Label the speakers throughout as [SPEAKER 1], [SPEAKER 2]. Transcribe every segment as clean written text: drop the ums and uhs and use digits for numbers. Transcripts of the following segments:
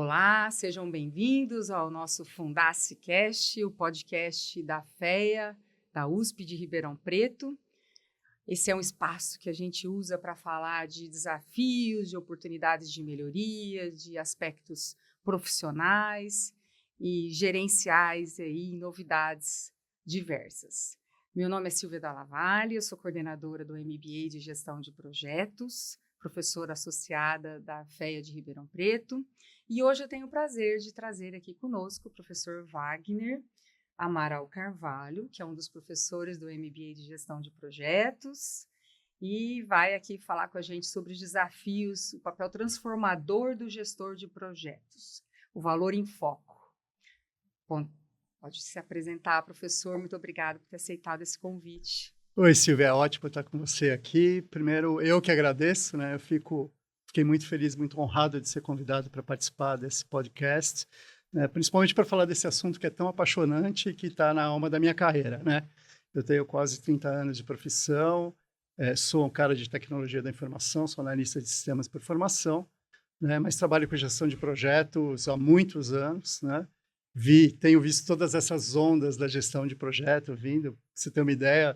[SPEAKER 1] Olá, sejam bem-vindos ao nosso Fundacicast, o podcast da FEA, da USP de Ribeirão Preto. Esse é um espaço que a gente usa para falar de desafios, de oportunidades de melhoria, de aspectos profissionais e gerenciais e novidades diversas. Meu nome é Silvia Dalla Valle, eu sou coordenadora do MBA de Gestão de Projetos, professora associada da FEA de Ribeirão Preto, e hoje eu tenho o prazer de trazer aqui conosco o professor Wagner Amaral Carvalho, que é um dos professores do MBA de Gestão de Projetos, e vai aqui falar com a gente sobre os desafios, o papel transformador do gestor de projetos, o valor em foco. Bom, pode se apresentar, professor. Muito obrigada por ter aceitado esse convite.
[SPEAKER 2] Oi, Silvia, é ótimo estar com você aqui. Primeiro, eu que agradeço, né? Fiquei muito feliz, muito honrado de ser convidado para participar desse podcast, né? Principalmente para falar desse assunto que é tão apaixonante e que está na alma da minha carreira, né? Eu tenho quase 30 anos de profissão, sou um cara de tecnologia da informação, sou analista de sistemas por formação, né? Mas trabalho com gestão de projetos há muitos anos, né? Tenho visto todas essas ondas da gestão de projeto vindo. Pra você ter uma ideia,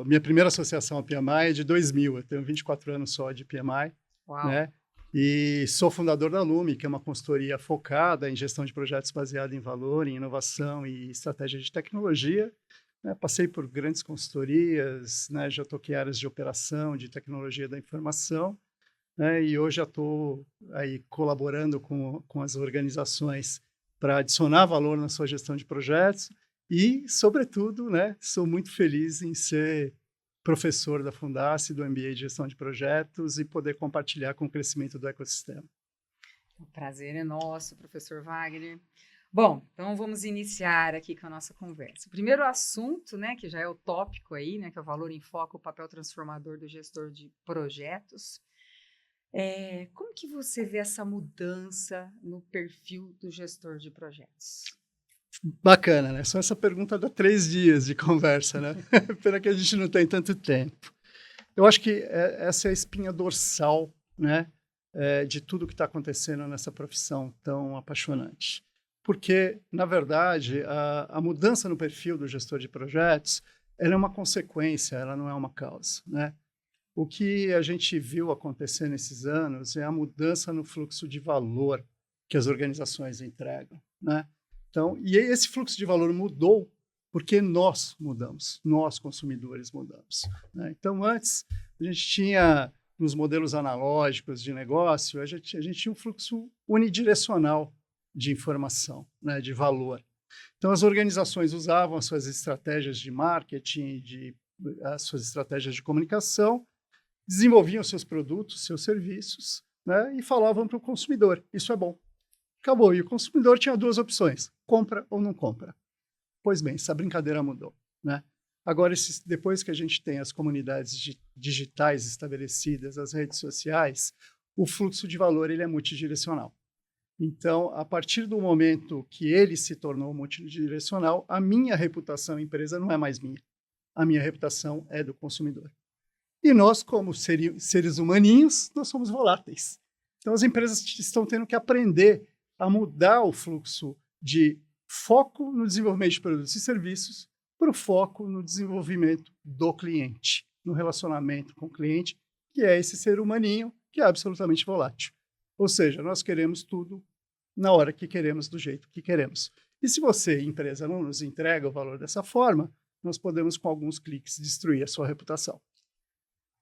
[SPEAKER 2] minha primeira associação a PMI é de 2000, eu tenho 24 anos só de PMI, né? E sou fundador da Lume, que é uma consultoria focada em gestão de projetos baseada em valor, em inovação e estratégia de tecnologia, né? Passei por grandes consultorias, né? Já toquei áreas de operação, de tecnologia da informação, né? E hoje já estou aí colaborando com as organizações para adicionar valor na sua gestão de projetos e, sobretudo, né, sou muito feliz em ser professor da Fundace, do MBA de Gestão de Projetos e poder compartilhar com o crescimento do ecossistema.
[SPEAKER 1] O prazer é nosso, professor Wagner. Bom, então vamos iniciar aqui com a nossa conversa. O primeiro assunto, né, que já é o tópico aí, né, que é o valor em foco, o papel transformador do gestor de projetos. Como que você vê essa mudança no perfil do gestor de projetos?
[SPEAKER 2] Bacana, né? Só essa pergunta dá 3 dias de conversa, né? Pena que a gente não tem tanto tempo. Eu acho que essa é a espinha dorsal, né, de tudo que está acontecendo nessa profissão tão apaixonante. Porque, na verdade, a mudança no perfil do gestor de projetos, ela é uma consequência, ela não é uma causa, né? O que a gente viu acontecer nesses anos é a mudança no fluxo de valor que as organizações entregam, né? Então, e esse fluxo de valor mudou porque nós mudamos, nós consumidores mudamos, né? Então, antes, a gente tinha, nos modelos analógicos de negócio, a gente tinha um fluxo unidirecional de informação, né, de valor. Então, as organizações usavam as suas estratégias de marketing, as suas estratégias de comunicação, desenvolviam seus produtos, seus serviços, né, e falavam para o consumidor, isso é bom. Acabou. E o consumidor tinha 2 opções, compra ou não compra. Pois bem, essa brincadeira mudou, né? Agora, depois que a gente tem as comunidades digitais estabelecidas, as redes sociais, o fluxo de valor ele é multidirecional. Então, a partir do momento que ele se tornou multidirecional, a minha reputação empresa não é mais minha. A minha reputação é do consumidor. E nós, como seres humaninhos, nós somos voláteis. Então, as empresas estão tendo que aprender a mudar o fluxo de foco no desenvolvimento de produtos e serviços para o foco no desenvolvimento do cliente, no relacionamento com o cliente, que é esse ser humaninho que é absolutamente volátil. Ou seja, nós queremos tudo na hora que queremos, do jeito que queremos. E se você, empresa, não nos entrega o valor dessa forma, nós podemos, com alguns cliques, destruir a sua reputação.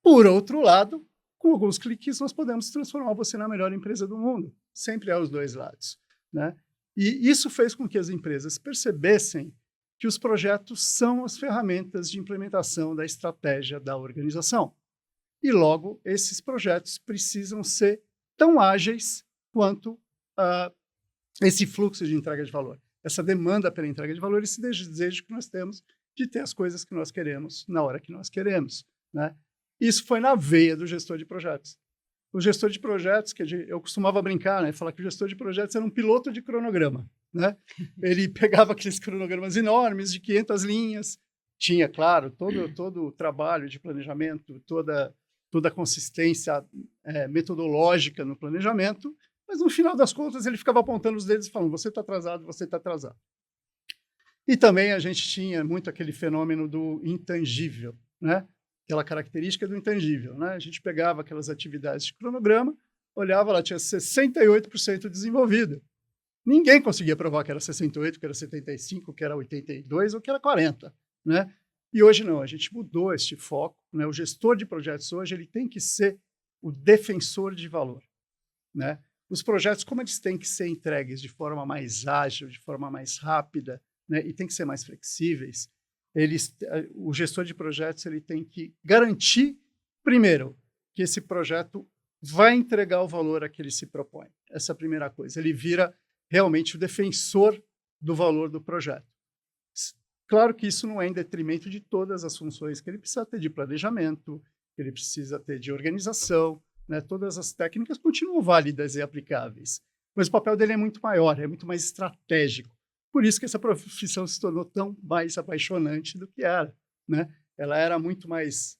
[SPEAKER 2] Por outro lado, com alguns cliques, nós podemos transformar você na melhor empresa do mundo. Sempre há os 2 lados, né? E isso fez com que as empresas percebessem que os projetos são as ferramentas de implementação da estratégia da organização. E, logo, esses projetos precisam ser tão ágeis quanto esse fluxo de entrega de valor, essa demanda pela entrega de valor, esse desejo que nós temos de ter as coisas que nós queremos na hora que nós queremos, né? Isso foi na veia do gestor de projetos. O gestor de projetos, que eu costumava brincar, né, falar que o gestor de projetos era um piloto de cronograma, né? Ele pegava aqueles cronogramas enormes de 500 linhas, tinha, claro, todo o trabalho de planejamento, toda a consistência metodológica no planejamento, Mas no final das contas ele ficava apontando os dedos e falando, você está atrasado, você está atrasado. E também a gente tinha muito aquele fenômeno do intangível, né? Aquela característica do intangível, né? A gente pegava aquelas atividades de cronograma, olhava lá, tinha 68% desenvolvida. Ninguém conseguia provar que era 68, que era 75, que era 82 ou que era 40, né? E hoje não, a gente mudou este foco, né? O gestor de projetos hoje ele tem que ser o defensor de valor, né? Os projetos, como eles têm que ser entregues de forma mais ágil, de forma mais rápida, né? E tem que ser mais flexíveis, o gestor de projetos ele tem que garantir, primeiro, que esse projeto vai entregar o valor a que ele se propõe. Essa é a primeira coisa. Ele vira realmente o defensor do valor do projeto. Claro que isso não é em detrimento de todas as funções que ele precisa ter de planejamento, que ele precisa ter de organização, né? Todas as técnicas continuam válidas e aplicáveis, mas o papel dele é muito maior, é muito mais estratégico. Por isso que essa profissão se tornou tão mais apaixonante do que era, né? Ela era muito mais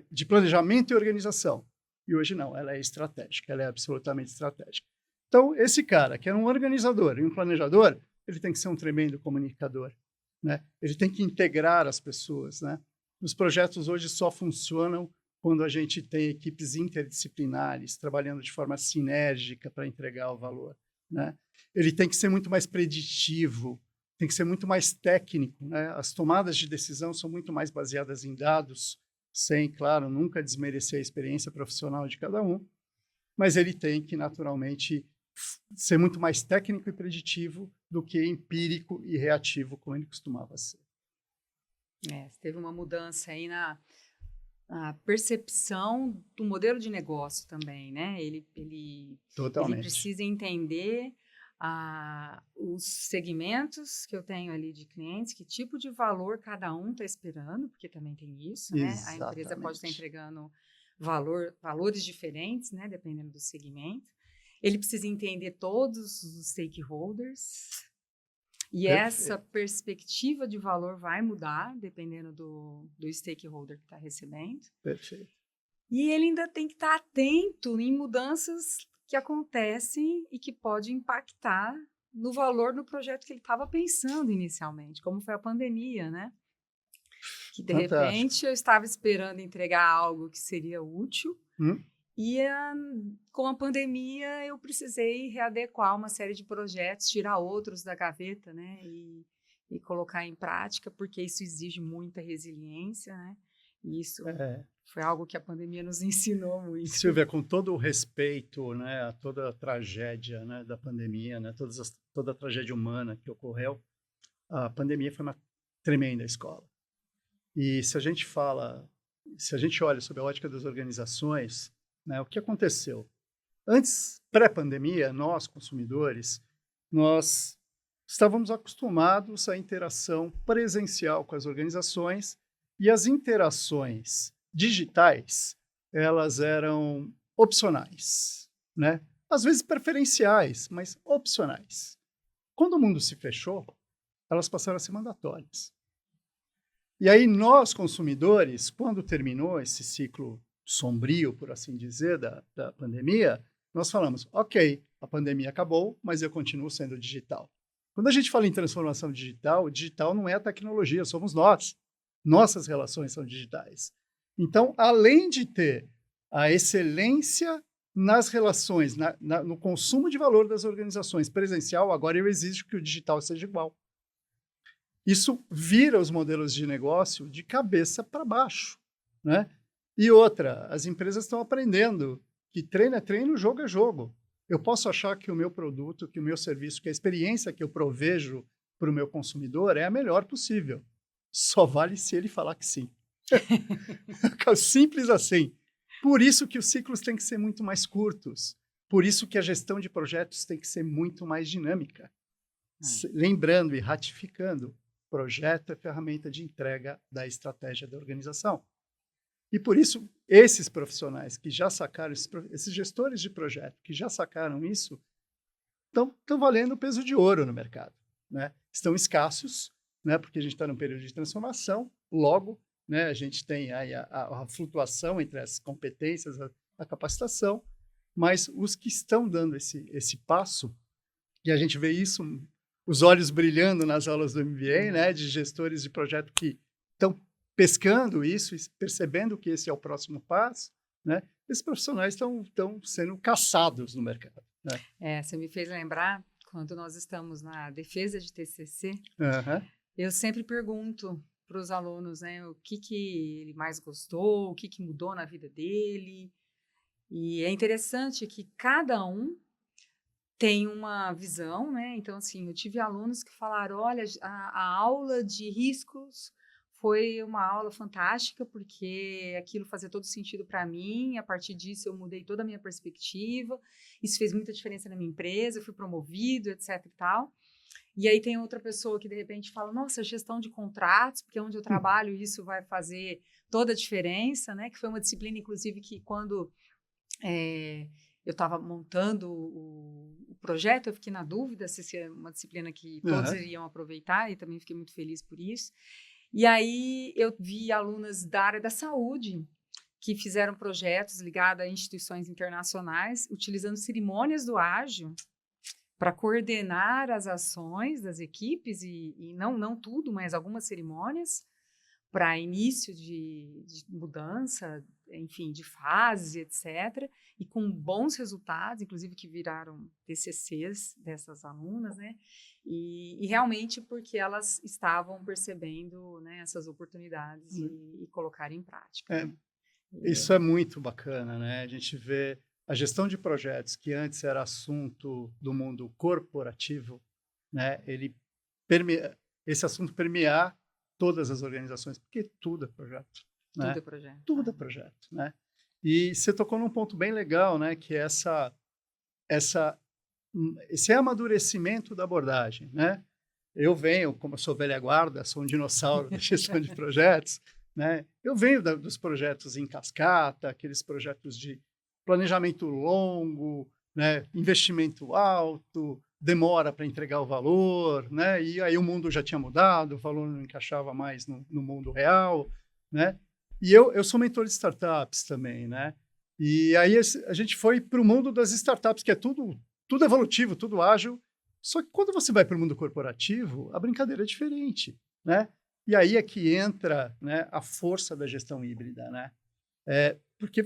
[SPEAKER 2] de planejamento e organização, e hoje não, ela é estratégica, ela é absolutamente estratégica. Então, esse cara, que é um organizador e um planejador, ele tem que ser um tremendo comunicador, né? Ele tem que integrar as pessoas, né? Os projetos hoje só funcionam quando a gente tem equipes interdisciplinares, trabalhando de forma sinérgica para entregar o valor, né? Ele tem que ser muito mais preditivo, tem que ser muito mais técnico, né? As tomadas de decisão são muito mais baseadas em dados, sem, claro, nunca desmerecer a experiência profissional de cada um, mas ele tem que, naturalmente, ser muito mais técnico e preditivo do que empírico e reativo, como ele costumava ser.
[SPEAKER 1] Teve uma mudança aí na percepção do modelo de negócio também, né? Ele precisa entender os segmentos que eu tenho ali de clientes, que tipo de valor cada um está esperando, porque também tem isso, né?
[SPEAKER 2] Exatamente.
[SPEAKER 1] A empresa pode estar entregando valores diferentes, né? Dependendo do segmento. Ele precisa entender todos os stakeholders. E
[SPEAKER 2] Perfeito.
[SPEAKER 1] Essa perspectiva de valor vai mudar dependendo do stakeholder que está recebendo.
[SPEAKER 2] Perfeito.
[SPEAKER 1] E ele ainda tem que estar atento em mudanças que acontecem e que podem impactar no valor do projeto que ele estava pensando inicialmente, como foi a pandemia, né? Que de repente eu estava esperando entregar algo que seria útil e com a pandemia eu precisei readequar uma série de projetos, tirar outros da gaveta, né? E colocar em prática, porque isso exige muita resiliência, né? E isso foi algo que a pandemia nos ensinou muito.
[SPEAKER 2] Silvia, com todo o respeito, né, a toda a tragédia, né, da pandemia, né, toda a tragédia humana que ocorreu, a pandemia foi uma tremenda escola. E se a gente olha sob a ótica das organizações, né, o que aconteceu? Antes, pré-pandemia, nós, consumidores, nós estávamos acostumados à interação presencial com as organizações e as interações digitais, elas eram opcionais, né? Às vezes preferenciais, mas opcionais. Quando o mundo se fechou, elas passaram a ser mandatórias. E aí nós, consumidores, quando terminou esse ciclo sombrio, por assim dizer, da pandemia, nós falamos, ok, a pandemia acabou, mas eu continuo sendo digital. Quando a gente fala em transformação digital, o digital não é a tecnologia, somos nós. Nossas relações são digitais. Então, além de ter a excelência nas relações, no consumo de valor das organizações presencial, agora eu exijo que o digital seja igual. Isso vira os modelos de negócio de cabeça para baixo, né? E outra, as empresas estão aprendendo que treino é treino, jogo é jogo. Eu posso achar que o meu produto, que o meu serviço, que a experiência que eu provejo para o meu consumidor é a melhor possível. Só vale se ele falar que sim. Simples assim. Por isso que os ciclos têm que ser muito mais curtos. Por isso que a gestão de projetos tem que ser muito mais dinâmica. Lembrando e ratificando, projeto é ferramenta de entrega da estratégia da organização. E por isso, esses profissionais que já sacaram, esses gestores de projeto que já sacaram isso, estão valendo o peso de ouro no mercado, né? Estão escassos, né? Porque a gente está num período de transformação, logo, né, a gente tem aí a flutuação entre as competências, a capacitação, Mas os que estão dando esse passo, e a gente vê isso, os olhos brilhando nas aulas do MBA, né, de gestores de projeto que estão pescando isso e percebendo que esse é o próximo passo, né, esses profissionais estão sendo caçados no mercado. Né?
[SPEAKER 1] Você me fez lembrar, quando nós estamos na defesa de TCC, eu sempre pergunto para os alunos, né, o que ele mais gostou, o que mudou na vida dele. E é interessante que cada um tem uma visão, né? Então, assim, eu tive alunos que falaram, olha, a aula de riscos foi uma aula fantástica, porque aquilo fazia todo sentido para mim, a partir disso eu mudei toda a minha perspectiva, isso fez muita diferença na minha empresa, eu fui promovido, etc e tal. E aí tem outra pessoa que, de repente, fala, nossa, gestão de contratos, porque onde eu trabalho isso vai fazer toda a diferença, né? Que foi uma disciplina, inclusive, que quando eu estava montando o projeto, eu fiquei na dúvida se é uma disciplina que todos iriam aproveitar, e também fiquei muito feliz por isso. E aí eu vi alunas da área da saúde que fizeram projetos ligados a instituições internacionais, utilizando cerimônias do ágil para coordenar as ações das equipes, e não tudo, mas algumas cerimônias, para início de mudança, enfim, de fase, etc., e com bons resultados, inclusive que viraram TCCs dessas alunas, né? E realmente porque elas estavam percebendo, né, essas oportunidades e colocaram em prática. Né?
[SPEAKER 2] Isso é muito bacana, né? A gente vê a gestão de projetos, que antes era assunto do mundo corporativo, né? Esse assunto permear todas as organizações, porque tudo é projeto. Né?
[SPEAKER 1] Tudo é projeto.
[SPEAKER 2] Tudo é projeto, né? E você tocou num ponto bem legal, né? Que é esse amadurecimento da abordagem, né? Eu venho, como eu sou velha guarda, sou um dinossauro da gestão de projetos, né? Eu venho dos projetos em cascata, aqueles projetos de planejamento longo, né? Investimento alto, demora para entregar o valor, né? E aí o mundo já tinha mudado, o valor não encaixava mais no mundo real, né? E eu sou mentor de startups também, né? E aí a gente foi para o mundo das startups, que é tudo evolutivo, tudo ágil. Só que quando você vai para o mundo corporativo, a brincadeira é diferente, né? E aí é que entra, né, a força da gestão híbrida, né? Porque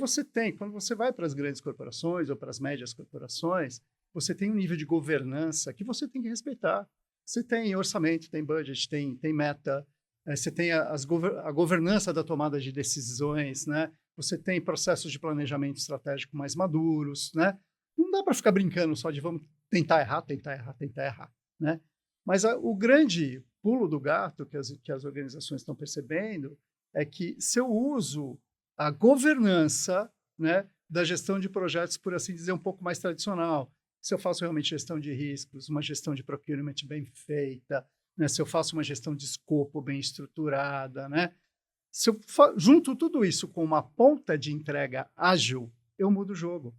[SPEAKER 2] quando você vai para as grandes corporações ou para as médias corporações, você tem um nível de governança que você tem que respeitar. Você tem orçamento, tem budget, tem meta, você tem a governança da tomada de decisões, né? Você tem processos de planejamento estratégico mais maduros, né? Não dá para ficar brincando só de vamos tentar errar, né? Mas o grande pulo do gato que as organizações estão percebendo é que se eu uso a governança, né, da gestão de projetos, por assim dizer, um pouco mais tradicional, se eu faço realmente gestão de riscos, uma gestão de procurement bem feita, né, se eu faço uma gestão de escopo bem estruturada, né, se eu junto tudo isso com uma ponta de entrega ágil, eu mudo o jogo.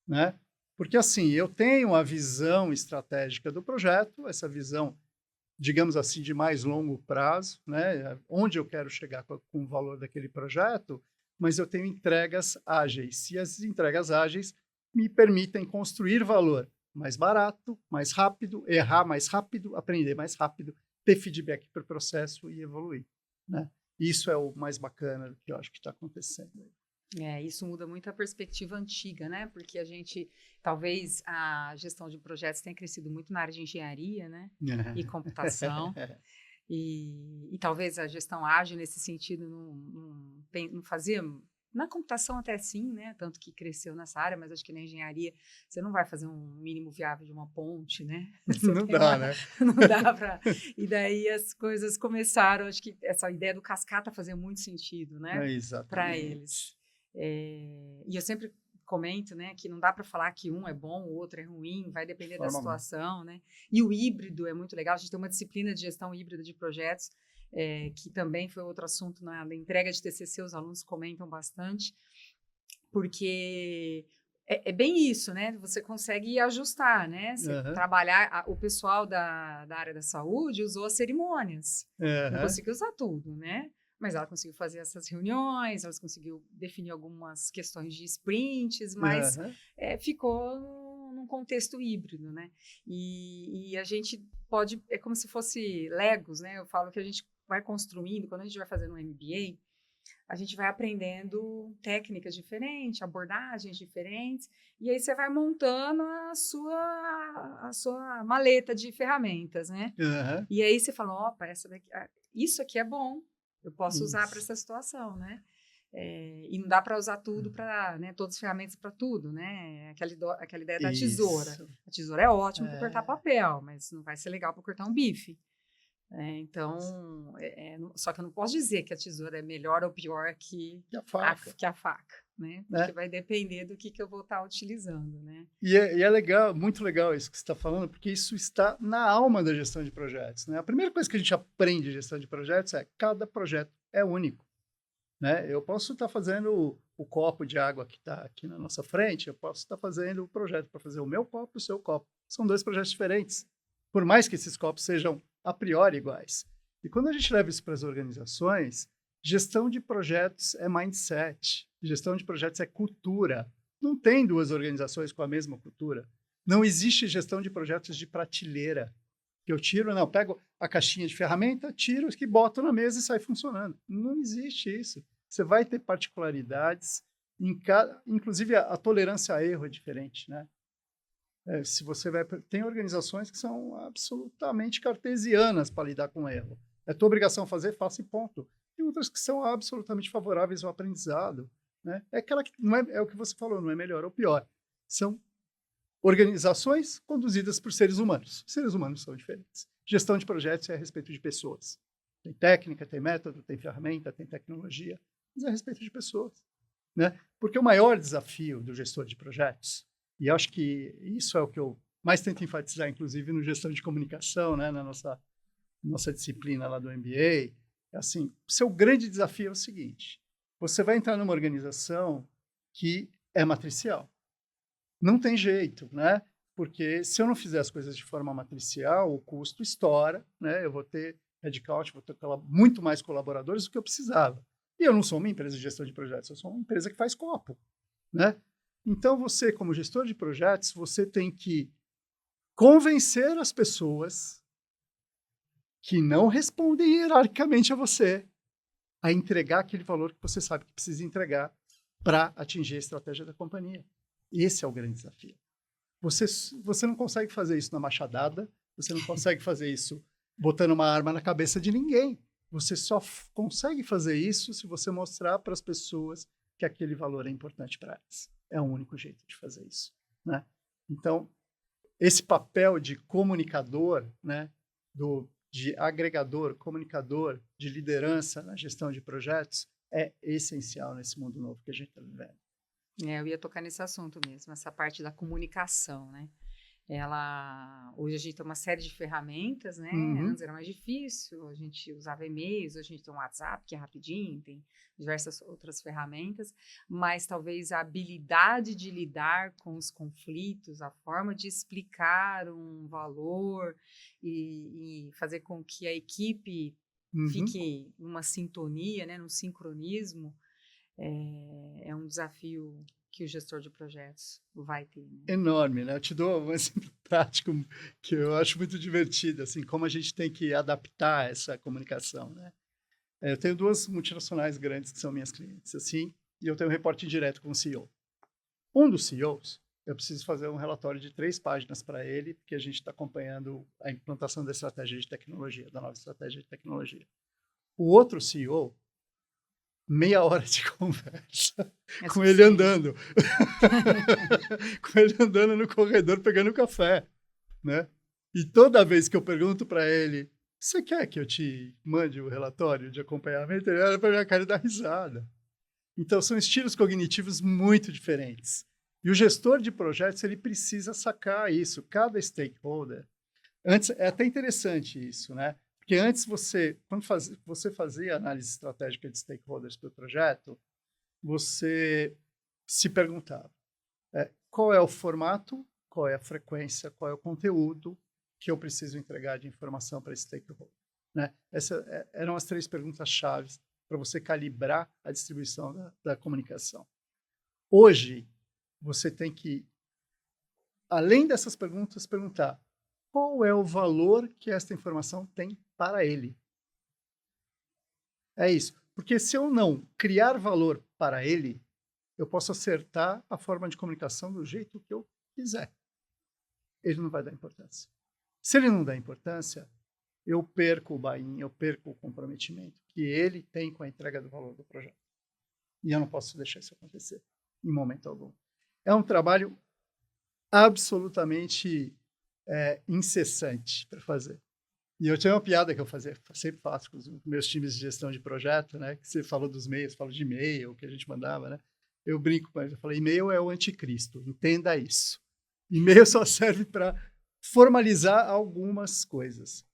[SPEAKER 2] Né? Porque, assim, eu tenho a visão estratégica do projeto, essa visão, digamos assim, de mais longo prazo, né? Onde eu quero chegar com o valor daquele projeto, mas eu tenho entregas ágeis. E as entregas ágeis me permitem construir valor mais barato, mais rápido, errar mais rápido, aprender mais rápido, ter feedback para o processo e evoluir. Né? Isso é o mais bacana do que eu acho que está acontecendo.
[SPEAKER 1] Isso muda muito a perspectiva antiga, né? Porque talvez a gestão de projetos tenha crescido muito na área de engenharia, né? E computação. E talvez a gestão ágil, nesse sentido, não fazia... Na computação até sim, né? Tanto que cresceu nessa área, mas acho que na engenharia você não vai fazer um mínimo viável de uma ponte, né?
[SPEAKER 2] Não dá, né?
[SPEAKER 1] Não dá para... E daí as coisas começaram, acho que essa ideia do cascata fazia muito sentido, né? Para eles. E eu sempre comento, né, que não dá para falar que um é bom, o outro é ruim, vai depender da situação, né? E o híbrido é muito legal. A gente tem uma disciplina de gestão híbrida de projetos, que também foi outro assunto na entrega de TCC, os alunos comentam bastante, porque é bem isso, né? Você consegue ajustar, né? Você trabalhar, o pessoal da área da saúde usou as cerimônias, não conseguiu usar tudo, né? mas ela conseguiu fazer essas reuniões, ela conseguiu definir algumas questões de sprints, mas ficou num contexto híbrido, né? E a gente pode, é como se fosse Legos, né? Eu falo que a gente vai construindo, quando a gente vai fazendo um MBA, a gente vai aprendendo técnicas diferentes, abordagens diferentes, e aí você vai montando a sua maleta de ferramentas, né?
[SPEAKER 2] Uhum.
[SPEAKER 1] E aí você fala, opa, isso aqui é bom, eu posso usar para
[SPEAKER 2] Isso.
[SPEAKER 1] essa situação, né? E não dá para usar tudo para, né, todas as ferramentas para tudo, né? Aquela ideia da tesoura.
[SPEAKER 2] Isso.
[SPEAKER 1] A tesoura é ótima para cortar papel, mas não vai ser legal para cortar um bife. Então, só que eu não posso dizer que a tesoura é melhor ou pior que a faca, né? Porque vai depender do que eu vou estar utilizando, né?
[SPEAKER 2] E é legal, muito legal isso que você está falando, porque isso está na alma da gestão de projetos, né? A primeira coisa que a gente aprende em gestão de projetos é que cada projeto é único, né? Eu posso estar fazendo o copo de água que está aqui na nossa frente, eu posso estar fazendo o projeto para fazer o meu copo e o seu copo. São dois projetos diferentes, por mais que esses copos sejam a priori iguais. E quando a gente leva isso para as organizações, gestão de projetos é mindset, gestão de projetos é cultura. Não tem duas organizações com a mesma cultura. Não existe gestão de projetos de prateleira. Que eu tiro, não, pego a caixinha de ferramenta, tiro, que boto na mesa e sai funcionando. Não existe isso. Você vai ter particularidades, inclusive a tolerância a erro é diferente, né? Se você tem organizações que são absolutamente cartesianas para lidar com erro. É tua obrigação fazer, faça e ponto. Tem outras que são absolutamente favoráveis ao aprendizado, né? É aquela que não é o que você falou, não é melhor ou pior. São organizações conduzidas por seres humanos. Seres humanos são diferentes. Gestão de projetos é a respeito de pessoas. Tem técnica, tem método, tem ferramenta, tem tecnologia, mas é a respeito de pessoas, né? Porque o maior desafio do gestor de projetos, e acho que isso é o que eu mais tento enfatizar, inclusive no gestão de comunicação, né, na nossa disciplina lá do MBA, é assim, o seu grande desafio é o seguinte: você vai entrar numa organização que é matricial. Não tem jeito, né? Porque se eu não fizer as coisas de forma matricial, o custo estoura, né? Eu vou ter headcount, vou ter muito mais colaboradores do que eu precisava. E eu não sou uma empresa de gestão de projetos, eu sou uma empresa que faz copo, né? Então, você, como gestor de projetos, você tem que convencer as pessoas que não respondem hierarquicamente a você a entregar aquele valor que você sabe que precisa entregar para atingir a estratégia da companhia. Esse é o grande desafio. Você não consegue fazer isso na machadada, você não consegue fazer isso botando uma arma na cabeça de ninguém. Você só consegue fazer isso se você mostrar para as pessoas que aquele valor é importante para elas. É o único jeito de fazer isso, né? Então, esse papel de comunicador, né, de agregador, comunicador, de liderança na gestão de projetos é essencial nesse mundo novo que a gente está vivendo.
[SPEAKER 1] Eu ia tocar nesse assunto mesmo, essa parte da comunicação, né? Hoje a gente tem uma série de ferramentas, né? Antes era mais difícil, a gente usava e-mails, hoje a gente tem um WhatsApp que é rapidinho, tem diversas outras ferramentas, mas talvez a habilidade de lidar com os conflitos, a forma de explicar um valor e fazer com que a equipe fique numa sintonia, né? Num sincronismo, é um desafio que o gestor de projetos vai ter. Né?
[SPEAKER 2] Enorme, né? Eu te dou um exemplo prático que eu acho muito divertido, assim, como a gente tem que adaptar essa comunicação, né? Eu tenho duas multinacionais grandes que são minhas clientes, assim, e eu tenho um reporte direto com o CEO. Um dos CEOs, eu preciso fazer um relatório de 3 páginas para ele, porque a gente está acompanhando a implantação da estratégia de tecnologia, da nova estratégia de tecnologia. O outro CEO, meia hora de conversa com ele andando. Com ele andando no corredor pegando café, né? E toda vez que eu pergunto para ele, você quer que eu te mande o relatório de acompanhamento? Ele olha para minha cara e dá risada. Então, são estilos cognitivos muito diferentes. E o gestor de projetos, ele precisa sacar isso. Cada stakeholder... Antes, é até interessante isso, né? Porque antes quando você fazia análise estratégica de stakeholders para o projeto, você se perguntava qual é o formato, qual é a frequência, qual é o conteúdo que eu preciso entregar de informação para esse stakeholder, né? Essas eram as 3 perguntas-chave para você calibrar a distribuição da comunicação. Hoje, você tem que, além dessas perguntas, perguntar qual é o valor que esta informação tem para ele. É isso. Porque se eu não criar valor para ele, eu posso acertar a forma de comunicação do jeito que eu quiser. Ele não vai dar importância. Se ele não dá importância, eu perco o buy-in, eu perco o comprometimento que ele tem com a entrega do valor do projeto. E eu não posso deixar isso acontecer em momento algum. É um trabalho absolutamente incessante para fazer. E eu tinha uma piada que eu sempre faço com os meus times de gestão de projeto, né? Que você falou dos e-mails, falou de e-mail, que a gente mandava, né? Eu brinco com eles, eu falei, e-mail é o anticristo, entenda isso. E-mail só serve para formalizar algumas coisas.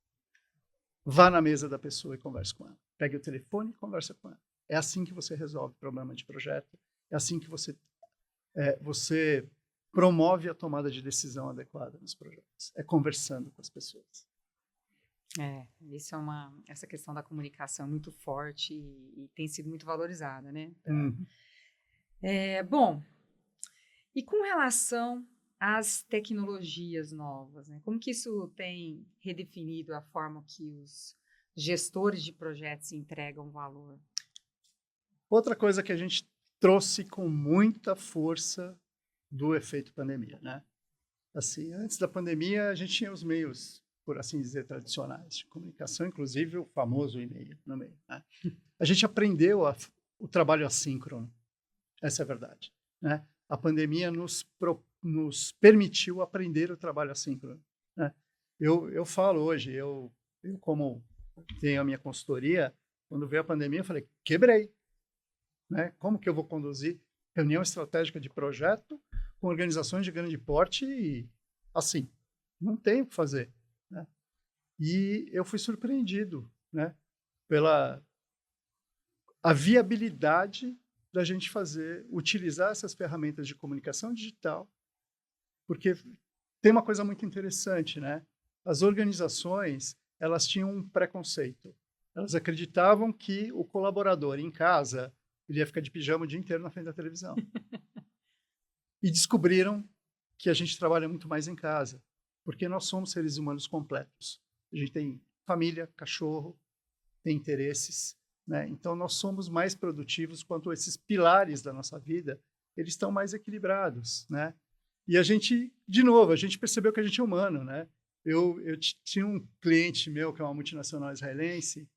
[SPEAKER 2] Vá na mesa da pessoa e converse com ela. Pegue o telefone e conversa com ela. É assim que você resolve o problema de projeto. É assim que você promove a tomada de decisão adequada nos projetos. É conversando com as pessoas.
[SPEAKER 1] Essa questão da comunicação é muito forte e tem sido muito valorizada, né? Bom, e com relação às tecnologias novas, né? Como que isso tem redefinido a forma que os gestores de projetos entregam valor?
[SPEAKER 2] Outra coisa que a gente trouxe com muita força do efeito pandemia, né? Assim, antes da pandemia, a gente tinha os meios, por assim dizer, tradicionais de comunicação, inclusive o famoso e-mail no meio, né? A gente aprendeu o trabalho assíncrono, essa é a verdade, né? A pandemia nos permitiu aprender o trabalho assíncrono, né? Eu falo hoje, eu como tenho a minha consultoria, quando veio a pandemia, eu falei, quebrei, né? Como que eu vou conduzir reunião estratégica de projeto com organizações de grande porte e, assim, não tem o que fazer, né? E eu fui surpreendido, né, pela a viabilidade da gente utilizar essas ferramentas de comunicação digital, porque tem uma coisa muito interessante, né? As organizações, elas tinham um preconceito. Elas acreditavam que o colaborador em casa ele ia ficar de pijama o dia inteiro na frente da televisão. E descobriram que a gente trabalha muito mais em casa, porque nós somos seres humanos completos. A gente tem família, cachorro, tem interesses, né? Então, nós somos mais produtivos quanto esses pilares da nossa vida, eles estão mais equilibrados, né? E a gente, de novo, a gente percebeu que a gente é humano, né? Eu tinha um cliente meu, que é uma multinacional israelense,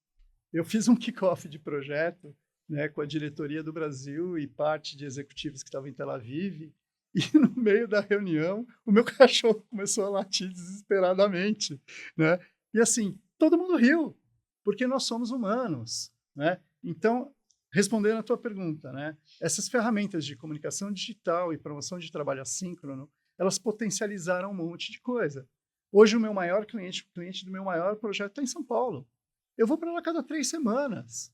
[SPEAKER 2] eu fiz um kick-off de projeto, né, com a diretoria do Brasil e parte de executivos que estavam em Tel Aviv, e no meio da reunião, o meu cachorro começou a latir desesperadamente, né? E assim, todo mundo riu, porque nós somos humanos, né? Então, respondendo a tua pergunta, né? Essas ferramentas de comunicação digital e promoção de trabalho assíncrono, elas potencializaram um monte de coisa. Hoje, o meu maior cliente, o cliente do meu maior projeto está em São Paulo. Eu vou para lá cada 3 semanas,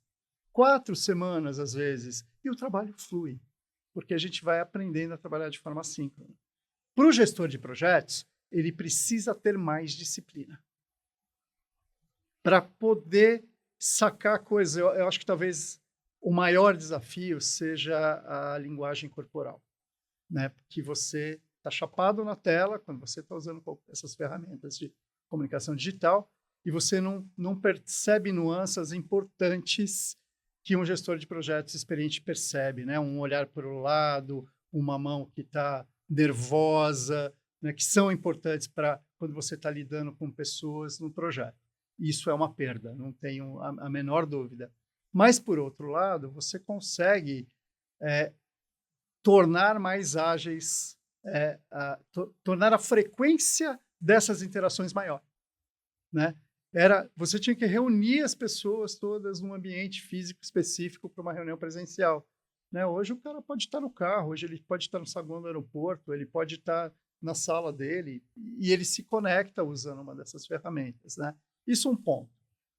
[SPEAKER 2] 4 semanas às vezes, e o trabalho flui, porque a gente vai aprendendo a trabalhar de forma assíncrona. Para o gestor de projetos, ele precisa ter mais disciplina para poder sacar coisas. Eu acho que talvez o maior desafio seja a linguagem corporal, né? Porque você está chapado na tela quando você está usando essas ferramentas de comunicação digital e você não percebe nuances importantes que um gestor de projetos experiente percebe, né? Um olhar para o lado, uma mão que está nervosa, né? Que são importantes para quando você está lidando com pessoas no projeto. Isso é uma perda, não tenho a menor dúvida. Mas, por outro lado, você consegue tornar mais ágeis, tornar a frequência dessas interações maior, né? Você tinha que reunir as pessoas todas num ambiente físico específico para uma reunião presencial, né? Hoje o cara pode estar no carro, hoje ele pode estar no saguão do aeroporto, ele pode estar na sala dele e ele se conecta usando uma dessas ferramentas, né? Isso é um ponto.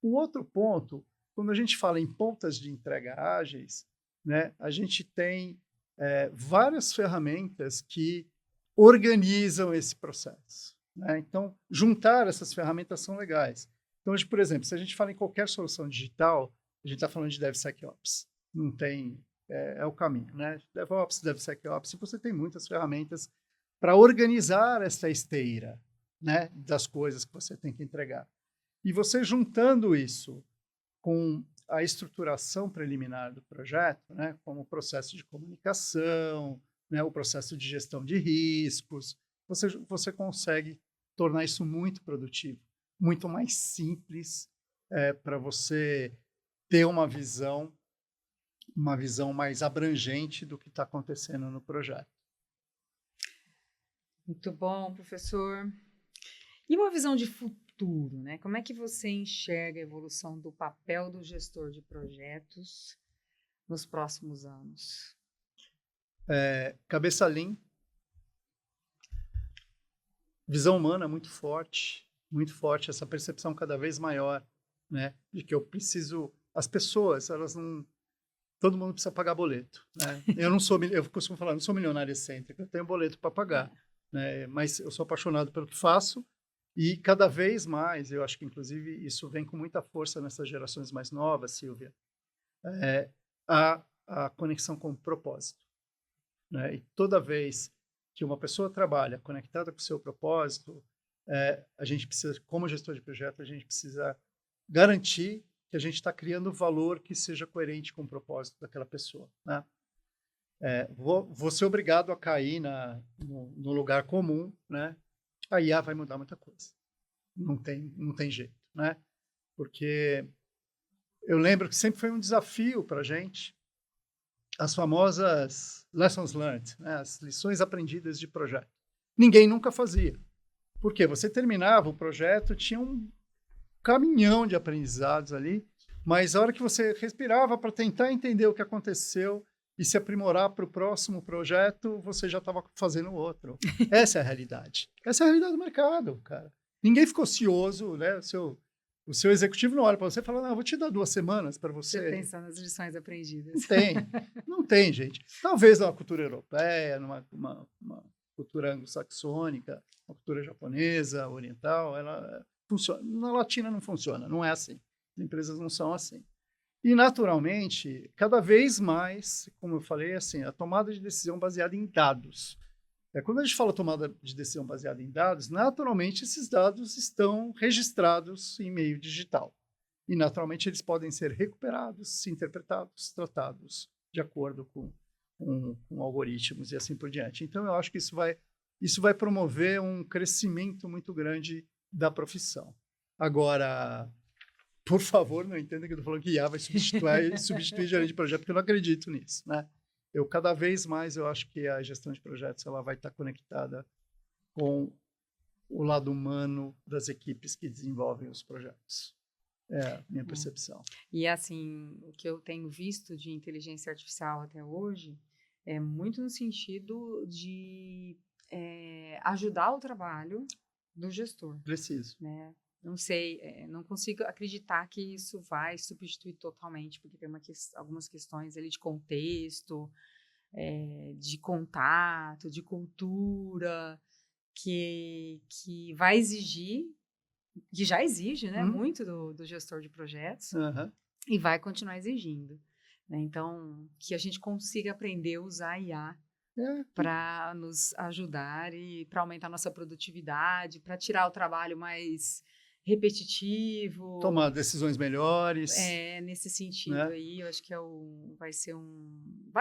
[SPEAKER 2] Um outro ponto, quando a gente fala em pontas de entrega ágeis, né, a gente tem várias ferramentas que organizam esse processo, né? Então, juntar essas ferramentas são legais. Então, hoje, por exemplo, se a gente fala em qualquer solução digital, a gente está falando de DevSecOps. Não tem, é o caminho, né? DevOps, DevSecOps, e você tem muitas ferramentas para organizar essa esteira, né, das coisas que você tem que entregar. E você juntando isso com a estruturação preliminar do projeto, né, como o processo de comunicação, né, o processo de gestão de riscos, você consegue tornar isso muito produtivo, muito mais simples para você ter uma visão mais abrangente do que está acontecendo no projeto.
[SPEAKER 1] Muito bom, professor. E uma visão de futuro, né? Como é que você enxerga a evolução do papel do gestor de projetos nos próximos anos?
[SPEAKER 2] Cabeça lean, visão humana muito forte, essa percepção cada vez maior, né, de que eu preciso, as pessoas, elas não, todo mundo precisa pagar boleto, né? Eu costumo falar, não sou milionário excêntrico, eu tenho boleto para pagar, né, mas eu sou apaixonado pelo que faço e cada vez mais, eu acho que inclusive isso vem com muita força nessas gerações mais novas, Silvia, a conexão com o propósito, né? E toda vez que uma pessoa trabalha conectada com o seu propósito, a gente precisa, como gestor de projeto, a gente precisa garantir que a gente está criando valor que seja coerente com o propósito daquela pessoa, né? Vou ser obrigado a cair no lugar comum, né? A IA vai mudar muita coisa. Não tem jeito, né? Porque eu lembro que sempre foi um desafio para a gente as famosas lessons learned, né? As lições aprendidas de projeto. Ninguém nunca fazia. Por quê? Você terminava o projeto, tinha um caminhão de aprendizados ali, mas a hora que você respirava para tentar entender o que aconteceu e se aprimorar para o próximo projeto, você já estava fazendo outro. Essa é a realidade. Essa é a realidade do mercado, cara. Ninguém ficou ocioso, né? O seu executivo não olha para você e fala, não, eu vou te dar 2 semanas para você...
[SPEAKER 1] Você pensa nas lições aprendidas.
[SPEAKER 2] Não tem, gente. Talvez numa cultura europeia, numa cultura anglo-saxônica, uma cultura japonesa, oriental, ela funciona. Na latina não funciona, não é assim. As empresas não são assim. E, naturalmente, cada vez mais, como eu falei, assim, a tomada de decisão baseada em dados. Quando a gente fala tomada de decisão baseada em dados, naturalmente esses dados estão registrados em meio digital. E, naturalmente, eles podem ser recuperados, interpretados, tratados de acordo com algoritmos e assim por diante. Então, eu acho que isso vai promover um crescimento muito grande da profissão. Agora, por favor, não entenda que eu estou falando que IA vai substituir gerente de projeto, porque eu não acredito nisso, né? Cada vez mais, eu acho que a gestão de projetos ela vai estar conectada com o lado humano das equipes que desenvolvem os projetos. É a minha percepção.
[SPEAKER 1] E, assim, o que eu tenho visto de inteligência artificial até hoje é muito no sentido de ajudar o trabalho do gestor.
[SPEAKER 2] Preciso.
[SPEAKER 1] Né? Não sei, não consigo acreditar que isso vai substituir totalmente, porque tem algumas questões ali de contexto, de contato, de cultura, que vai exigir, que já exige, né, muito do gestor de projetos, e vai continuar exigindo. Né? Então, que a gente consiga aprender a usar a IA para nos ajudar e para aumentar nossa produtividade, para tirar o trabalho mais repetitivo.
[SPEAKER 2] Tomar decisões melhores.
[SPEAKER 1] Nesse sentido, né? Aí, eu acho que vai ser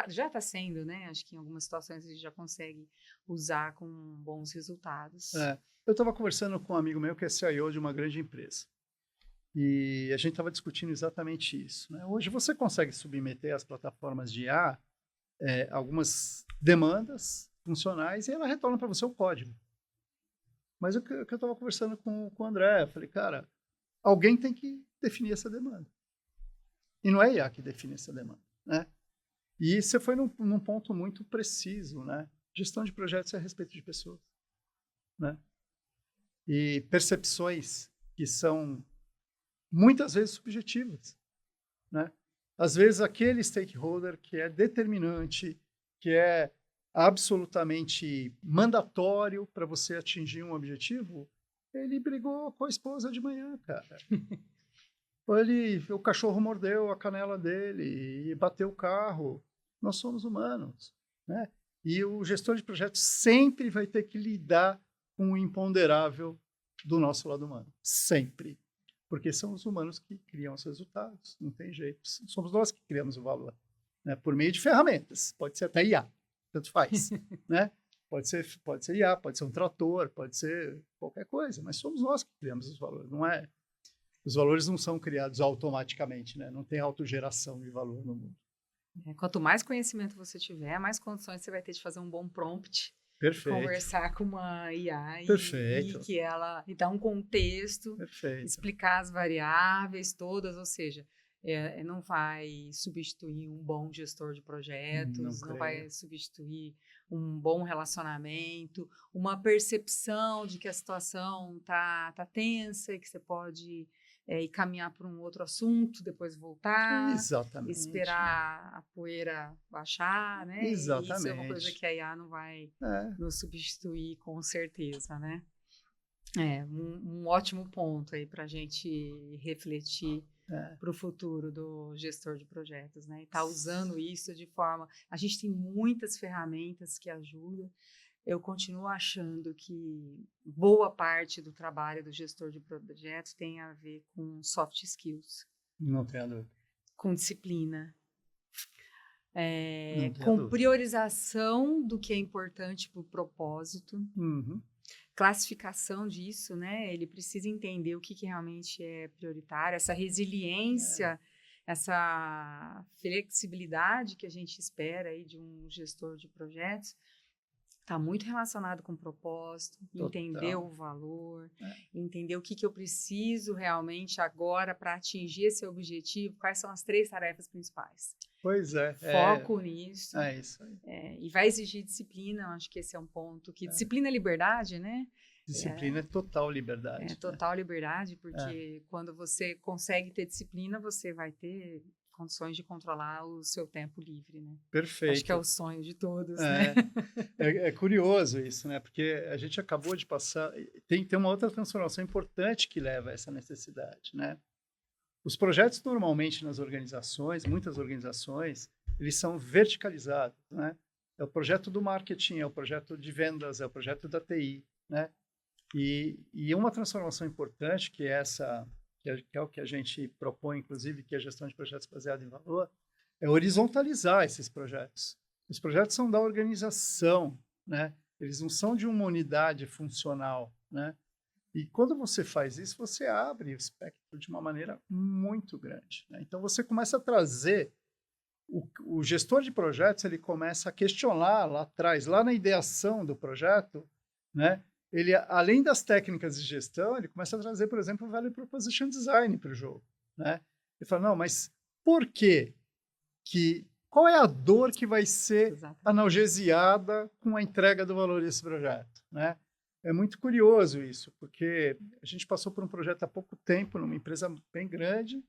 [SPEAKER 1] já está sendo, né? Acho que em algumas situações a gente já consegue usar com bons resultados.
[SPEAKER 2] Eu estava conversando com um amigo meu que é CIO de uma grande empresa. E a gente estava discutindo exatamente isso. Né? Hoje você consegue submeter às plataformas de IA algumas demandas funcionais e ela retorna para você o código. Mas o que eu estava conversando com o André, eu falei, cara, alguém tem que definir essa demanda. E não é a IA que define essa demanda. Né? E você foi num ponto muito preciso. Né? Gestão de projetos é a respeito de pessoas. Né? E percepções que são muitas vezes subjetivas. Né? Às vezes, aquele stakeholder que é determinante, que é absolutamente mandatório para você atingir um objetivo, ele brigou com a esposa de manhã, cara. O cachorro mordeu a canela dele e bateu o carro. Nós somos humanos, né? E o gestor de projetos sempre vai ter que lidar com o imponderável do nosso lado humano. Sempre. Porque são os humanos que criam os resultados. Não tem jeito. Somos nós que criamos o valor, né? Por meio de ferramentas. Pode ser até IA. Tanto faz, né? Pode ser IA, pode ser um trator, pode ser qualquer coisa. Mas somos nós que criamos os valores. Não é... Os valores não são criados automaticamente, né? Não tem autogeração de valor no mundo.
[SPEAKER 1] Quanto mais conhecimento você tiver, mais condições você vai ter de fazer um bom prompt,
[SPEAKER 2] Perfeito.
[SPEAKER 1] conversar com uma IA e dar um contexto,
[SPEAKER 2] Perfeito.
[SPEAKER 1] explicar as variáveis todas, ou seja, não vai substituir um bom gestor de projetos, não vai substituir um bom relacionamento, uma percepção de que a situação tá tensa e que você pode e caminhar para um outro assunto, depois voltar,
[SPEAKER 2] exatamente,
[SPEAKER 1] esperar a poeira baixar, né?
[SPEAKER 2] Exatamente.
[SPEAKER 1] E isso é uma coisa que a IA não vai nos substituir, com certeza, né? Um ótimo ponto aí para a gente refletir para o futuro do gestor de projetos, né? E tá usando isso de forma... A gente tem muitas ferramentas que ajudam. Eu continuo achando que boa parte do trabalho do gestor de projetos tem a ver com soft skills.
[SPEAKER 2] Não tenho dúvida.
[SPEAKER 1] Com disciplina. Com priorização do que é importante para o propósito.
[SPEAKER 2] Uhum.
[SPEAKER 1] Classificação disso, né? Ele precisa entender o que realmente é prioritário, essa resiliência, essa flexibilidade que a gente espera aí de um gestor de projetos. Está muito relacionado com o propósito, entender o valor, entender o que eu preciso realmente agora para atingir esse objetivo, quais são as 3 tarefas principais.
[SPEAKER 2] Pois é.
[SPEAKER 1] Foco nisso.
[SPEAKER 2] É isso aí.
[SPEAKER 1] E vai exigir disciplina, eu acho que esse é um ponto. Disciplina é liberdade, né?
[SPEAKER 2] Disciplina é total liberdade.
[SPEAKER 1] Total liberdade, porque quando você consegue ter disciplina, você vai ter condições de controlar o seu tempo livre, né?
[SPEAKER 2] Perfeito.
[SPEAKER 1] Acho que é o sonho de todos, né?
[SPEAKER 2] É curioso isso, né? Porque a gente acabou de passar... Tem uma outra transformação importante que leva a essa necessidade, né? Os projetos, normalmente, nas organizações, muitas organizações, eles são verticalizados, né? É o projeto do marketing, é o projeto de vendas, é o projeto da TI, né? E uma transformação importante, que é essa... que é o que a gente propõe, inclusive, que é a gestão de projetos baseada em valor, é horizontalizar esses projetos. Os projetos são da organização, né? Eles não são de uma unidade funcional, né? E quando você faz isso, você abre o espectro de uma maneira muito grande, né? Então, você começa a trazer... O gestor de projetos, ele começa a questionar lá atrás, lá na ideação do projeto, né? Ele, além das técnicas de gestão, ele começa a trazer, por exemplo, o Value Proposition Design para o jogo, né? Ele fala, não, mas por quê? Qual é a dor que vai ser analgesiada com a entrega do valor desse projeto, né? É muito curioso isso, porque a gente passou por um projeto há pouco tempo, numa empresa bem grande,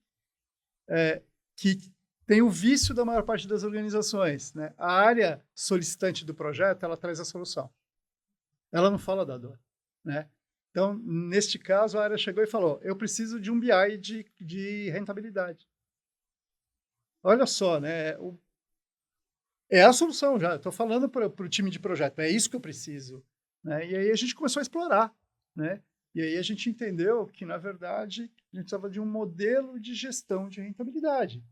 [SPEAKER 2] que tem o vício da maior parte das organizações, né? A área solicitante do projeto, ela traz a solução. Ela não fala da dor, né? Então, neste caso, a área chegou e falou, eu preciso de um BI de rentabilidade. Olha só, né? É a solução já. Estou falando para o time de projeto, é isso que eu preciso, né? E aí a gente começou a explorar, né? E aí a gente entendeu que, na verdade, a gente precisava de um modelo de gestão de rentabilidade.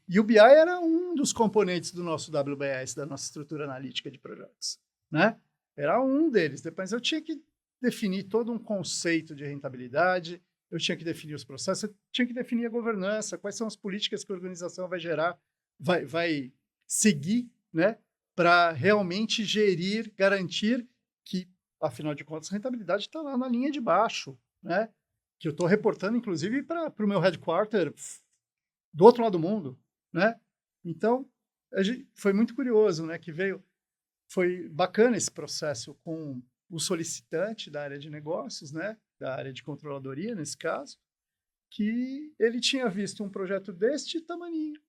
[SPEAKER 2] E o BI era um dos componentes do nosso WBS, da nossa estrutura analítica de projetos, né? Era um deles. Depois eu tinha que definir todo um conceito de rentabilidade, eu tinha que definir os processos, eu tinha que definir a governança, quais são as políticas que a organização vai gerar, vai seguir, né, para realmente gerir, garantir que, afinal de contas, a rentabilidade está lá na linha de baixo, né? Que eu estou reportando, inclusive, para o meu headquarter do outro lado do mundo, né? Então, foi muito curioso, né, que foi bacana esse processo com o solicitante da área de negócios, né, da área de controladoria, nesse caso, que ele tinha visto um projeto deste tamaninho,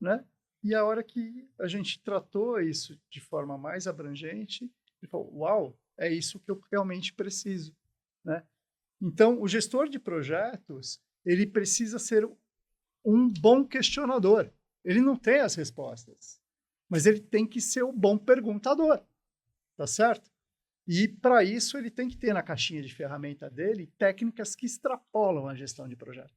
[SPEAKER 2] né? E a hora que a gente tratou isso de forma mais abrangente, ele falou, uau, é isso que eu realmente preciso, né? Então, o gestor de projetos, ele precisa ser um bom questionador. Ele não tem as respostas, mas ele tem que ser o bom perguntador, tá certo? E, para isso, ele tem que ter na caixinha de ferramenta dele técnicas que extrapolam a gestão de projeto.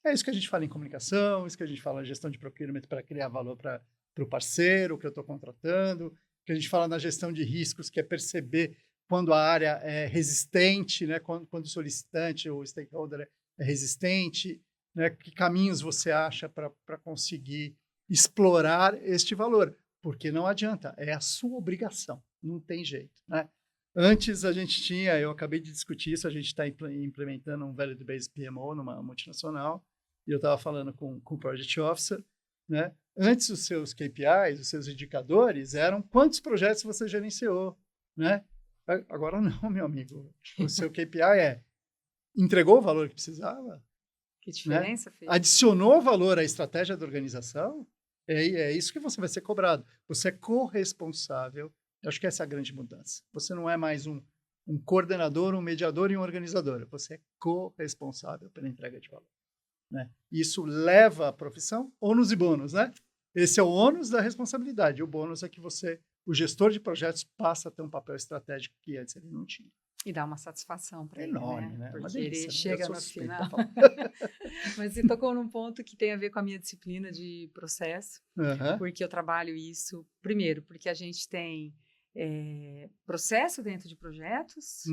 [SPEAKER 2] É isso que a gente fala em comunicação, isso que a gente fala em gestão de procurement para criar valor para o parceiro que eu estou contratando, que a gente fala na gestão de riscos, que é perceber quando a área é resistente, né? Quando o solicitante ou o stakeholder é resistente, né? Que caminhos você acha para conseguir explorar este valor? Porque não adianta, é a sua obrigação, não tem jeito, né? Antes a gente tinha, eu acabei de discutir isso, a gente está implementando um Value Based PMO numa multinacional, e eu estava falando com o Project Officer, né? Antes os seus KPIs, os seus indicadores eram quantos projetos você gerenciou, né? Agora não, meu amigo. O seu KPI é entregou o valor que precisava?
[SPEAKER 1] Que diferença,
[SPEAKER 2] né?
[SPEAKER 1] fez?
[SPEAKER 2] Adicionou valor à estratégia da organização? É isso que você vai ser cobrado. Você é corresponsável. Eu acho que essa é a grande mudança. Você não é mais um coordenador, um mediador e um organizador. Você é corresponsável pela entrega de valor. Né? Isso leva à profissão ônus e bônus, né? Esse é o ônus da responsabilidade. O bônus é que o gestor de projetos passa a ter um papel estratégico que antes ele não tinha.
[SPEAKER 1] E dá uma satisfação para ele,
[SPEAKER 2] enorme,
[SPEAKER 1] né? Porque
[SPEAKER 2] delícia,
[SPEAKER 1] ele chega no
[SPEAKER 2] suspeito
[SPEAKER 1] final. Mas você tocou num ponto que tem a ver com a minha disciplina de processo, porque eu trabalho isso, primeiro, porque a gente tem processo dentro de projetos,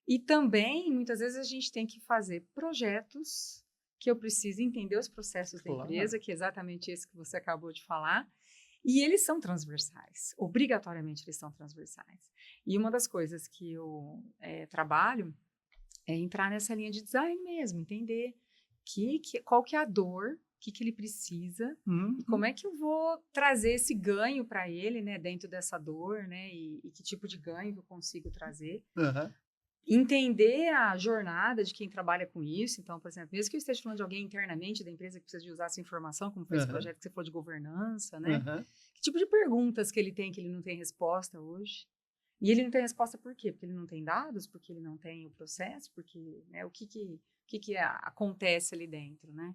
[SPEAKER 1] e também, muitas vezes, a gente tem que fazer projetos que eu preciso entender os processos da empresa, que é exatamente esse que você acabou de falar, e eles são transversais, obrigatoriamente eles são transversais. E uma das coisas que eu trabalho é entrar nessa linha de design mesmo, entender qual que é a dor, o que ele precisa, e como é que eu vou trazer esse ganho para ele, né, dentro dessa dor, né, e que tipo de ganho que eu consigo trazer. Entender a jornada de quem trabalha com isso. Então, por exemplo, mesmo que eu esteja falando de alguém internamente da empresa que precisa de usar essa informação, como foi esse projeto que você falou de governança, né? Que tipo de perguntas que ele tem que ele não tem resposta hoje? E ele não tem resposta por quê? Porque ele não tem dados, porque ele não tem o processo, porque, né, o que acontece ali dentro, né?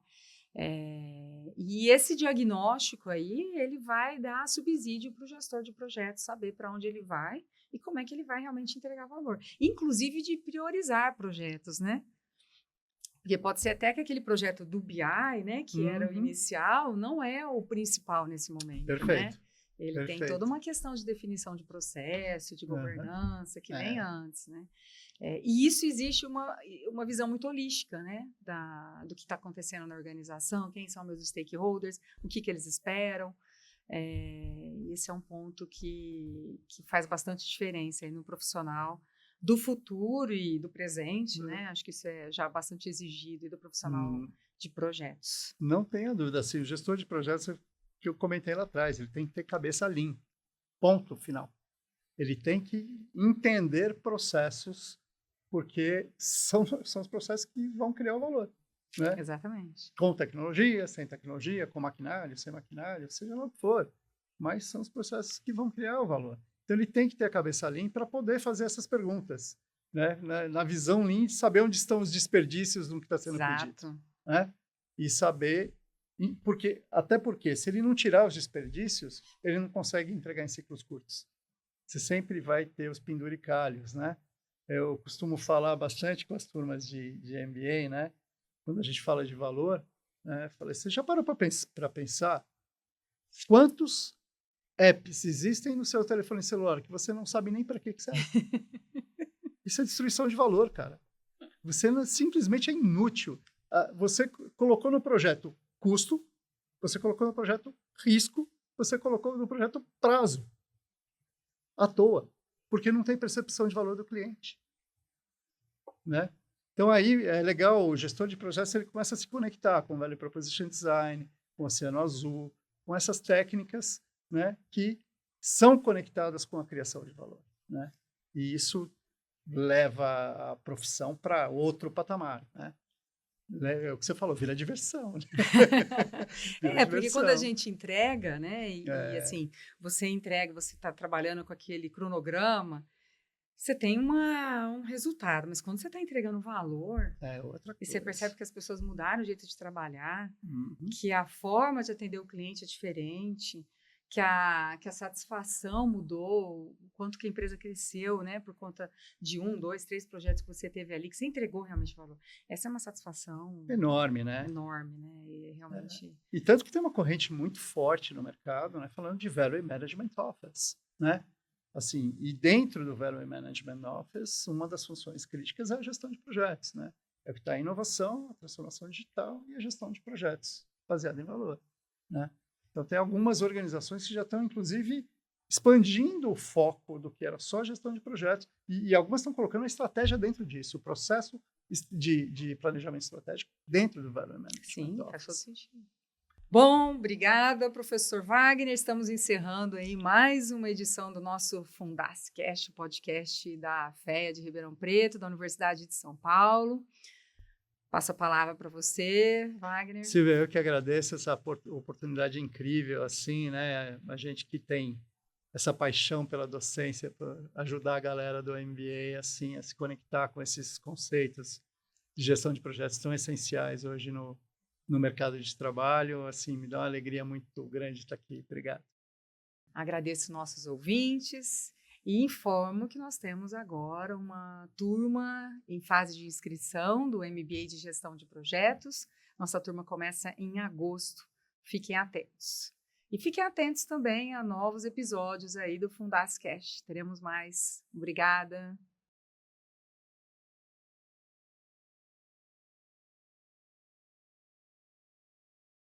[SPEAKER 1] E esse diagnóstico aí, ele vai dar subsídio para o gestor de projetos saber para onde ele vai e como é que ele vai realmente entregar valor. Inclusive de priorizar projetos, né? Porque pode ser até que aquele projeto do BI, né, que era o inicial, não é o principal nesse momento.
[SPEAKER 2] Perfeito.
[SPEAKER 1] Né? Ele tem toda uma questão de definição de processo, de governança, que vem antes, né? E isso existe uma visão muito holística, né? Do que está acontecendo na organização, quem são meus stakeholders, o que eles esperam. Esse é um ponto que faz bastante diferença aí no profissional do futuro e do presente, né? Acho que isso é já bastante exigido e do profissional de projetos.
[SPEAKER 2] Não tenha dúvida, assim, o gestor de projetos que eu comentei lá atrás, ele tem que ter cabeça lean, ponto final. Ele tem que entender processos, porque são os processos que vão criar o valor. Né?
[SPEAKER 1] Exatamente.
[SPEAKER 2] Com tecnologia, sem tecnologia, com maquinário, sem maquinário, seja lá o que for. Mas são os processos que vão criar o valor. Então, ele tem que ter a cabeça lean para poder fazer essas perguntas. Né? Na visão lean, saber onde estão os desperdícios do que está sendo pedido. Né? E saber... Até porque, se ele não tirar os desperdícios, ele não consegue entregar em ciclos curtos. Você sempre vai ter os penduricalhos, né? Eu costumo falar bastante com as turmas de MBA, né? Quando a gente fala de valor, né? Falei, você já parou para pensar quantos apps existem no seu telefone celular que você não sabe nem para que serve? Isso é destruição de valor, cara. Você simplesmente é inútil. Você colocou no projeto custo, você colocou no projeto risco, você colocou no projeto prazo. À toa. Porque não tem percepção de valor do cliente. Né? Então, aí é legal, o gestor de projetos ele começa a se conectar com o Value Proposition Design, com o Oceano Azul, com essas técnicas, né, que são conectadas com a criação de valor. Né? E isso leva a profissão para outro patamar. Né? É o que você falou, vira diversão. Né?
[SPEAKER 1] Porque quando a gente entrega, né, e assim, você está trabalhando com aquele cronograma, Você tem um resultado, mas quando você está entregando valor,
[SPEAKER 2] É outra
[SPEAKER 1] e
[SPEAKER 2] coisa.
[SPEAKER 1] você percebe que as pessoas mudaram o jeito de trabalhar,
[SPEAKER 2] Uhum.
[SPEAKER 1] que a forma de atender o cliente é diferente, que a satisfação mudou, o quanto que a empresa cresceu, né, por conta de 1, 2, 3 projetos que você teve ali, que você entregou realmente valor. Essa é uma satisfação
[SPEAKER 2] Enorme, né?
[SPEAKER 1] enorme, né? E realmente.
[SPEAKER 2] E tanto que tem uma corrente muito forte no mercado, né, falando de Value Management Office, né? Assim, e dentro do Value Management Office, uma das funções críticas é a gestão de projetos, né? É o que está a inovação, a transformação digital e a gestão de projetos baseada em valor, né? Então, tem algumas organizações que já estão, inclusive, expandindo o foco do que era só gestão de projetos e algumas estão colocando a estratégia dentro disso, o processo de planejamento estratégico dentro do Value Management
[SPEAKER 1] Sim,
[SPEAKER 2] Office.
[SPEAKER 1] faz todo sentido. Bom, obrigada, professor Wagner. Estamos encerrando aí mais uma edição do nosso Fundascast, o podcast da FEA de Ribeirão Preto, da Universidade de São Paulo. Passo a palavra para você, Wagner.
[SPEAKER 2] Silvia, eu que agradeço essa oportunidade incrível, assim, né? A gente que tem essa paixão pela docência, por ajudar a galera do MBA, assim, a se conectar com esses conceitos de gestão de projetos tão essenciais hoje no mercado de trabalho, assim, me dá uma alegria muito grande estar aqui. Obrigado.
[SPEAKER 1] Agradeço nossos ouvintes e informo que nós temos agora uma turma em fase de inscrição do MBA de Gestão de Projetos. Nossa turma começa em agosto. Fiquem atentos. E fiquem atentos também a novos episódios aí do Fundascast. Teremos mais. Obrigada.